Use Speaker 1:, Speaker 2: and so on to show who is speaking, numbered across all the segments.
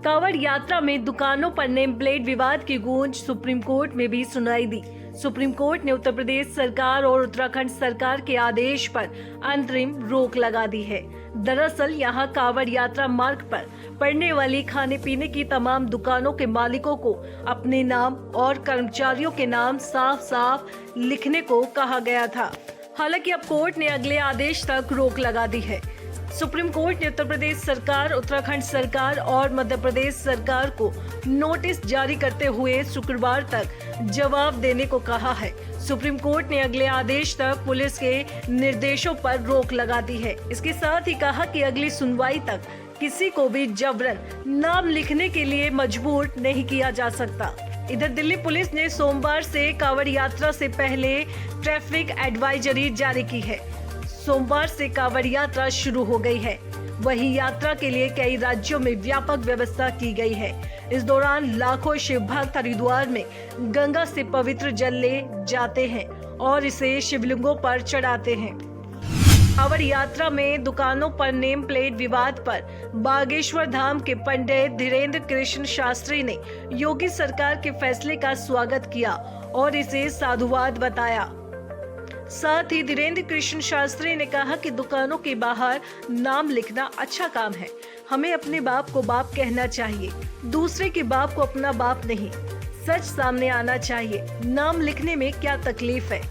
Speaker 1: कांवड़ यात्रा में दुकानों पर नेम प्लेट विवाद की गूंज सुप्रीम कोर्ट में भी सुनाई दी। सुप्रीम कोर्ट ने उत्तर प्रदेश सरकार और उत्तराखंड सरकार के आदेश पर अंतरिम रोक लगा दी है। दरअसल यहां कांवड़ यात्रा मार्ग पर पड़ने वाली खाने पीने की तमाम दुकानों के मालिकों को अपने नाम और कर्मचारियों के नाम साफ साफ लिखने को कहा गया था। हालांकि अब कोर्ट ने अगले आदेश तक रोक लगा दी है। सुप्रीम कोर्ट ने उत्तर प्रदेश सरकार, उत्तराखंड सरकार और मध्य प्रदेश सरकार को नोटिस जारी करते हुए शुक्रवार तक जवाब देने को कहा है। सुप्रीम कोर्ट ने अगले आदेश तक पुलिस के निर्देशों पर रोक लगा दी है। इसके साथ ही कहा कि अगली सुनवाई तक किसी को भी जबरन नाम लिखने के लिए मजबूर नहीं किया जा सकता। इधर दिल्ली पुलिस ने सोमवार से कांवड़ यात्रा से पहले ट्रैफिक एडवाइजरी जारी की है। सोमवार से कांवड़ यात्रा शुरू हो गई है। वहीं यात्रा के लिए कई राज्यों में व्यापक व्यवस्था की गई है। इस दौरान लाखों शिव भक्त हरिद्वार में गंगा से पवित्र जल ले जाते हैं और इसे शिवलिंगों पर चढ़ाते हैं। कांवड़ यात्रा में दुकानों पर नेम प्लेट विवाद पर बागेश्वर धाम के पंडित धीरेन्द्र कृष्ण शास्त्री ने योगी सरकार के फैसले का स्वागत किया और इसे साधुवाद बताया। साथ ही धीरेन्द्र कृष्ण शास्त्री ने कहा कि दुकानों के बाहर नाम लिखना अच्छा काम है। हमें अपने बाप को बाप कहना चाहिए, दूसरे के बाप को अपना बाप नहीं। सच सामने आना चाहिए। नाम लिखने में क्या तकलीफ है।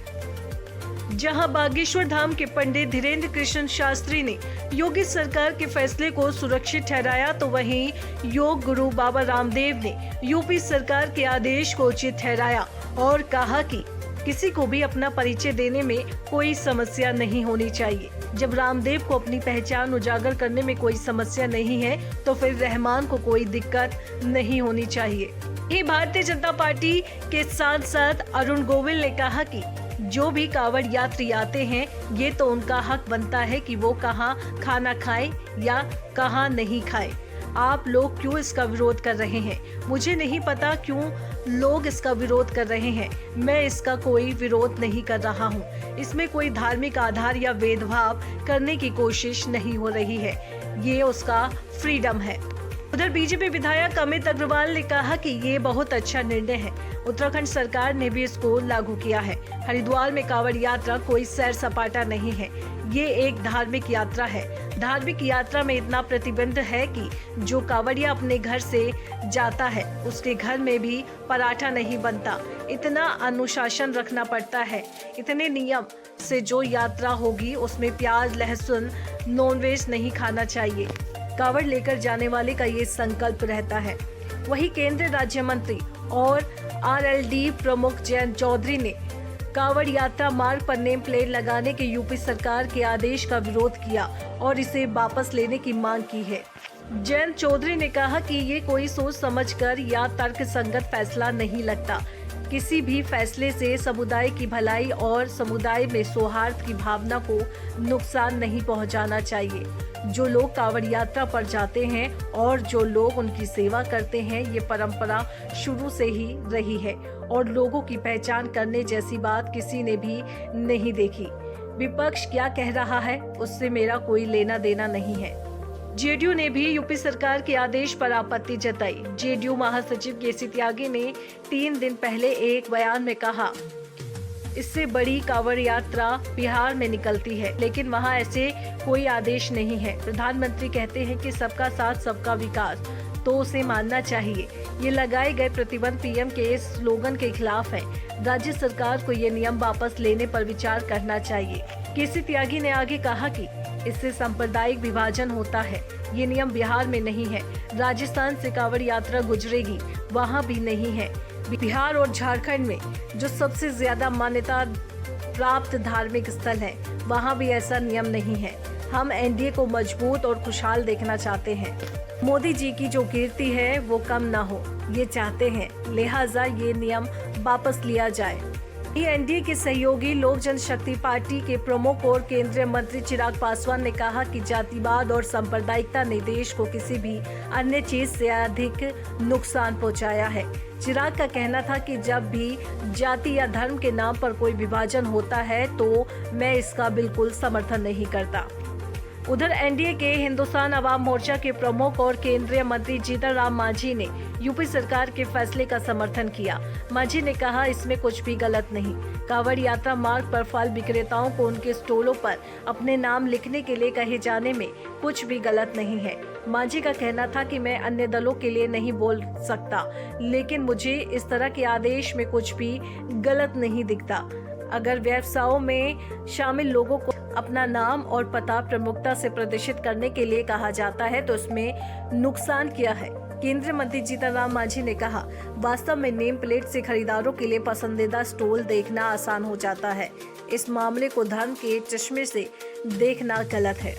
Speaker 1: जहां बागेश्वर धाम के पंडित धीरेन्द्र कृष्ण शास्त्री ने योगी सरकार के फैसले को सुरक्षित ठहराया, तो वहीं योग गुरु बाबा रामदेव ने यूपी सरकार के आदेश को उचित ठहराया और कहा कि किसी को भी अपना परिचय देने में कोई समस्या नहीं होनी चाहिए। जब रामदेव को अपनी पहचान उजागर करने में कोई समस्या नहीं है, तो फिर रहमान को कोई दिक्कत नहीं होनी चाहिए। ये भारतीय जनता पार्टी के सांसद अरुण गोविल ने कहा कि जो भी कांवड़ यात्री आते हैं, ये तो उनका हक बनता है कि वो कहाँ खाना खाएं या कहाँ नहीं खाएं। आप लोग क्यों इसका विरोध कर रहे हैं? मुझे नहीं पता क्यों लोग इसका विरोध कर रहे हैं। मैं इसका कोई विरोध नहीं कर रहा हूँ। इसमें कोई धार्मिक आधार या भेदभाव करने की कोशिश नहीं हो रही है। ये उसका फ्रीडम है। उधर बीजेपी विधायक अमित अग्रवाल ने कहा कि ये बहुत अच्छा निर्णय है। उत्तराखंड सरकार ने भी इसको लागू किया है। हरिद्वार में कांवड़ यात्रा कोई सैर सपाटा नहीं है। ये एक धार्मिक यात्रा है। धार्मिक यात्रा में इतना प्रतिबंध है कि जो कांवड़िया अपने घर से जाता है, उसके घर में भी पराठा नहीं बनता। इतना अनुशासन रखना पड़ता है। इतने नियम से जो यात्रा होगी उसमें प्याज, लहसुन, नॉनवेज नहीं खाना चाहिए। कांवड़ लेकर जाने वाले का ये संकल्प रहता है। वहीं केंद्रीय राज्य मंत्री और आरएलडी प्रमुख जयंत चौधरी ने कांवड़ यात्रा मार्ग पर नेम प्लेट लगाने के यूपी सरकार के आदेश का विरोध किया और इसे वापस लेने की मांग की है। जयंत चौधरी ने कहा कि ये कोई सोच समझकर या तर्कसंगत फैसला नहीं लगता। किसी भी फैसले से समुदाय की भलाई और समुदाय में सौहार्द की भावना को नुकसान नहीं पहुंचाना चाहिए। जो लोग कांवड़ यात्रा पर जाते हैं और जो लोग उनकी सेवा करते हैं, ये परंपरा शुरू से ही रही है और लोगों की पहचान करने जैसी बात किसी ने भी नहीं देखी। विपक्ष क्या कह रहा है, उससे मेरा कोई लेना देना नहीं है। जेडीयू ने भी यूपी सरकार के आदेश पर आपत्ति जताई। जेडीयू महासचिव केसी त्यागी ने 3 दिन पहले एक बयान में कहा, इससे बड़ी कांवड़ यात्रा बिहार में निकलती है, लेकिन वहां ऐसे कोई आदेश नहीं है। प्रधानमंत्री कहते हैं कि सबका साथ सबका विकास, तो उसे मानना चाहिए। ये लगाए गए प्रतिबंध पीएम के स्लोगन के खिलाफ है। राज्य सरकार को ये नियम वापस लेने पर विचार करना चाहिए। केसी त्यागी ने आगे कहा कि इससे सांप्रदायिक विभाजन होता है। ये नियम बिहार में नहीं है। राजस्थान से कांवड़ यात्रा गुजरेगी, वहाँ भी नहीं है। बिहार और झारखंड में जो सबसे ज्यादा मान्यता प्राप्त धार्मिक स्थल है, वहाँ भी ऐसा नियम नहीं है। हम एनडीए को मजबूत और खुशहाल देखना चाहते हैं। मोदी जी की जो कीर्ति है वो कम ना हो, ये चाहते हैं। लिहाजा ये नियम वापस लिया जाए। एनडीए के सहयोगी लोक जनशक्ति पार्टी के प्रमुख और केंद्रीय मंत्री चिराग पासवान ने कहा कि जातिवाद और सांप्रदायिकता ने देश को किसी भी अन्य चीज से अधिक नुकसान पहुंचाया है। चिराग का कहना था कि जब भी जाति या धर्म के नाम पर कोई विभाजन होता है तो मैं इसका बिल्कुल समर्थन नहीं करता। उधर एनडीए के हिंदुस्तान अवाम मोर्चा के प्रमुख और केंद्रीय मंत्री जीतन राम मांझी ने यूपी सरकार के फैसले का समर्थन किया। मांझी ने कहा, इसमें कुछ भी गलत नहीं। कांवड़ यात्रा मार्ग पर फल विक्रेताओं को उनके स्टॉलों पर अपने नाम लिखने के लिए कहे जाने में कुछ भी गलत नहीं है। मांझी का कहना था कि मैं अन्य दलों के लिए नहीं बोल सकता, लेकिन मुझे इस तरह के आदेश में कुछ भी गलत नहीं दिखता। अगर व्यवसायों में शामिल लोगों को अपना नाम और पता प्रमुखता से प्रदर्शित करने के लिए कहा जाता है तो इसमें नुकसान क्या है। केंद्रीय मंत्री जीतन राम मांझी ने कहा, वास्तव में नेम प्लेट से खरीदारों के लिए पसंदीदा स्टॉल देखना आसान हो जाता है। इस मामले को धर्म के चश्मे से देखना गलत है।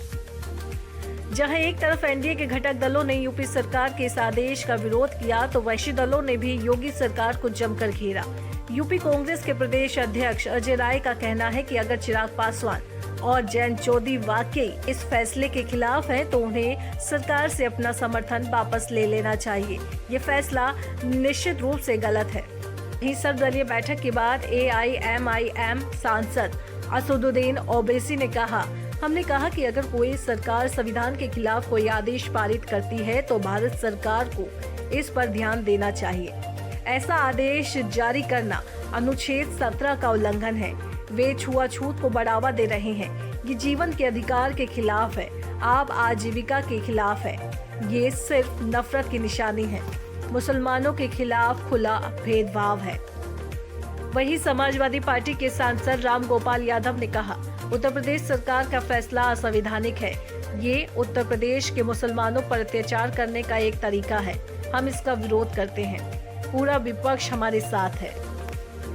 Speaker 1: जहां एक तरफ एनडीए के घटक दलों ने यूपी सरकार के इस आदेश का विरोध किया तो वैशी दलों ने भी योगी सरकार को जमकर घेरा। यूपी कांग्रेस के प्रदेश अध्यक्ष अजय राय का कहना है कि अगर चिराग पासवान और जयंत चौधरी वाकई इस फैसले के खिलाफ हैं तो उन्हें सरकार से अपना समर्थन वापस ले लेना चाहिए। ये फैसला निश्चित रूप से गलत है। वहीं सर्वदलीय बैठक के बाद AIMIM सांसद असदुद्दीन ओवैसी ने कहा, हमने कहा कि अगर कोई सरकार संविधान के खिलाफ कोई आदेश पारित करती है तो भारत सरकार को इस पर ध्यान देना चाहिए। ऐसा आदेश जारी करना अनुच्छेद 17 का उल्लंघन है। वे छुआछूत को बढ़ावा दे रहे हैं। ये जीवन के अधिकार के खिलाफ है। आप आजीविका के खिलाफ है। ये सिर्फ नफरत की निशानी है। मुसलमानों के खिलाफ खुला भेदभाव है। वहीं समाजवादी पार्टी के सांसद राम गोपाल यादव ने कहा, उत्तर प्रदेश सरकार का फैसला असंवैधानिक है। ये उत्तर प्रदेश के मुसलमानों पर अत्याचार करने का एक तरीका है। हम इसका विरोध करते हैं। पूरा विपक्ष हमारे साथ है।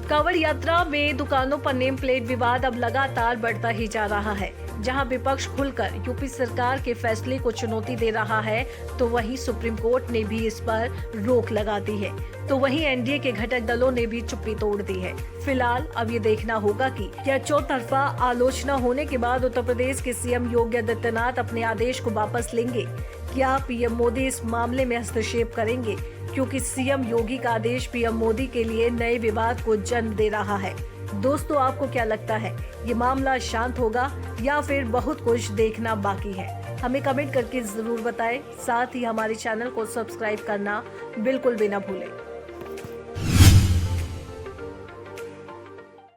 Speaker 1: कांवड़ यात्रा में दुकानों पर नेम प्लेट विवाद अब लगातार बढ़ता ही जा रहा है। जहां विपक्ष खुलकर यूपी सरकार के फैसले को चुनौती दे रहा है तो वहीं सुप्रीम कोर्ट ने भी इस पर रोक लगा दी है, तो वहीं एनडीए के घटक दलों ने भी चुप्पी तोड़ दी है। फिलहाल अब ये देखना होगा कि क्या चौतरफा आलोचना होने के बाद उत्तर प्रदेश के सीएम योगी आदित्यनाथ अपने आदेश को वापस लेंगे। क्या पीएम मोदी इस मामले में हस्तक्षेप करेंगे, क्योंकि सीएम योगी का आदेश पीएम मोदी के लिए नए विवाद को जन्म दे रहा है। दोस्तों, आपको क्या लगता है, ये मामला शांत होगा या फिर बहुत कुछ देखना बाकी है? हमें कमेंट करके जरूर बताएं। साथ ही हमारे चैनल को सब्सक्राइब करना बिल्कुल भी ना भूलें।